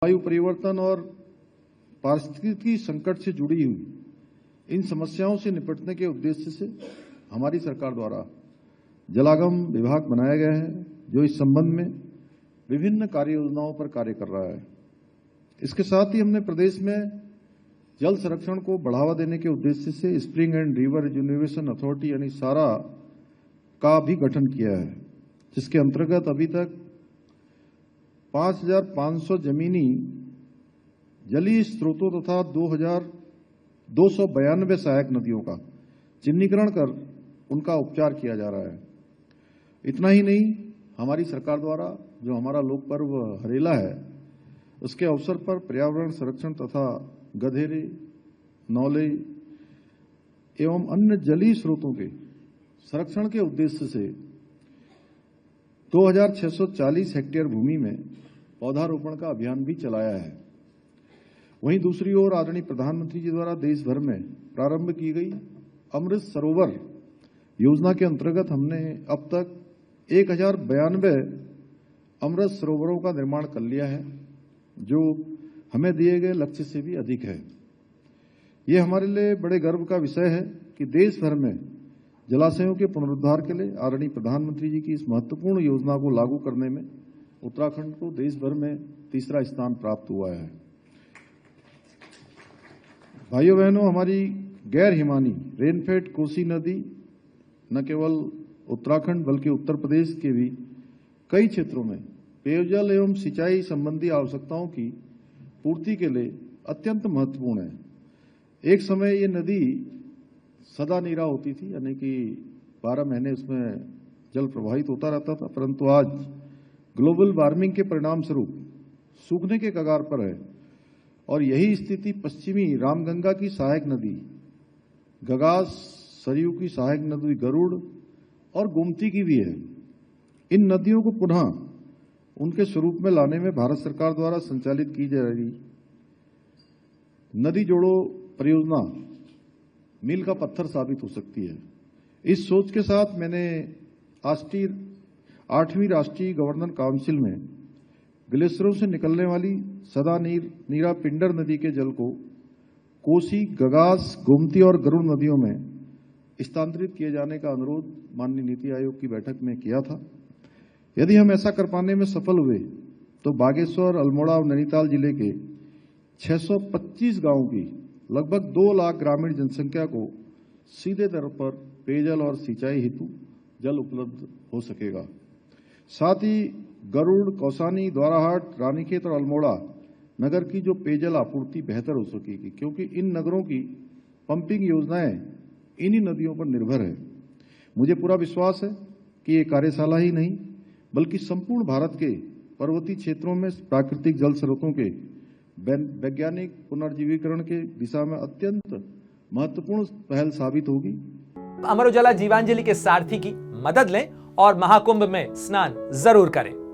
जलवायु परिवर्तन और पारिस्थितिकी संकट से जुड़ी हुई इन समस्याओं से निपटने के उद्देश्य से हमारी सरकार द्वारा जलागम विभाग बनाया गया है, जो इस संबंध में विभिन्न कार्य योजनाओं पर कार्य कर रहा है। इसके साथ ही हमने प्रदेश में जल संरक्षण को बढ़ावा देने के उद्देश्य से spring and river rejuvenation authority यानी सारा का भी गठन किया है, जिसके अंतर्गत अभी तक 5,500 जमीनी जलीय स्रोतों तथा 2,292 सहायक नदियों का चिन्हीकरण कर उनका उपचार किया जा रहा है। इतना ही नहीं, हमारी सरकार द्वारा जो हमारा लोक पर्व हरेला है, उसके अवसर पर पर्यावरण संरक्षण तथा गधेरे, नौले एवं अन्य जलीय स्रोतों के संरक्षण के उद्देश्य से 2,640 हेक्टेयर भूमि में पौधारोपण का अभियान भी चलाया है। वहीं दूसरी ओर आदरणीय प्रधानमंत्री जी द्वारा देश भर में प्रारंभ की गई अमृत सरोवर योजना के अंतर्गत हमने अब तक 1,092 अमृत सरोवरों का निर्माण कर लिया है, जो हमें दिए गए लक्ष्य से भी अधिक है। ये हमारे लिए बड़े गर्व का विषय है कि देश भर में जलाशयों के पुनरुद्धार के लिए आदरणीय प्रधानमंत्री जी की इस महत्वपूर्ण योजना को लागू करने में उत्तराखंड को देश भर में तीसरा स्थान प्राप्त हुआ है। भाइयों बहनों, हमारी गैर हिमानी रेनफेड कोसी नदी न केवल उत्तराखंड बल्कि उत्तर प्रदेश के भी कई क्षेत्रों में पेयजल एवं सिंचाई संबंधी आवश्यकताओं की पूर्ति के लिए अत्यंत महत्वपूर्ण है। एक समय ये नदी सदा नीरा होती थी, यानी कि 12 महीने उसमें जल प्रवाहित होता रहता था, परंतु आज ग्लोबल वार्मिंग के परिणाम स्वरूप सूखने के कगार पर है और यही स्थिति पश्चिमी रामगंगा की सहायक नदी गगास, सरयू की सहायक नदी गरुड़ और गोमती की भी है। इन नदियों को पुनः उनके स्वरूप में लाने में भारत सरकार द्वारा संचालित की जा रही नदी जोड़ो परियोजना मील का पत्थर साबित हो सकती है। इस सोच के साथ मैंने 8वीं राष्ट्रीय गवर्नर काउंसिल में ग्लेशियरों से निकलने वाली सदा नीरा पिंडर नदी के जल को कोसी, गगास, गोमती और गरुड़ नदियों में स्थानांतरित किए जाने का अनुरोध माननीय नीति आयोग की बैठक में किया था। यदि हम ऐसा कर पाने में सफल हुए तो बागेश्वर, अल्मोड़ा और नैनीताल जिले के 625 गांवों की लगभग 2 लाख ग्रामीण जनसंख्या को सीधे तौर पर पेयजल और सिंचाई हेतु जल उपलब्ध हो सकेगा। साथ ही गरुड़, कौसानी, द्वाराहाट, रानीखेत और अल्मोड़ा नगर की जो पेयजल आपूर्ति बेहतर हो सकेगी, क्योंकि इन नगरों की पंपिंग योजनाएं इन्हीं नदियों पर निर्भर है। मुझे पूरा विश्वास है कि ये कार्यशाला ही नहीं बल्कि संपूर्ण भारत के पर्वतीय क्षेत्रों में प्राकृतिक जल स्रोतों के वैज्ञानिक पुनर्जीवीकरण के दिशा में अत्यंत महत्वपूर्ण पहल साबित होगी। अमर उजाला जीवांजलि के सारथी की मदद लें और महाकुंभ में स्नान जरूर करें।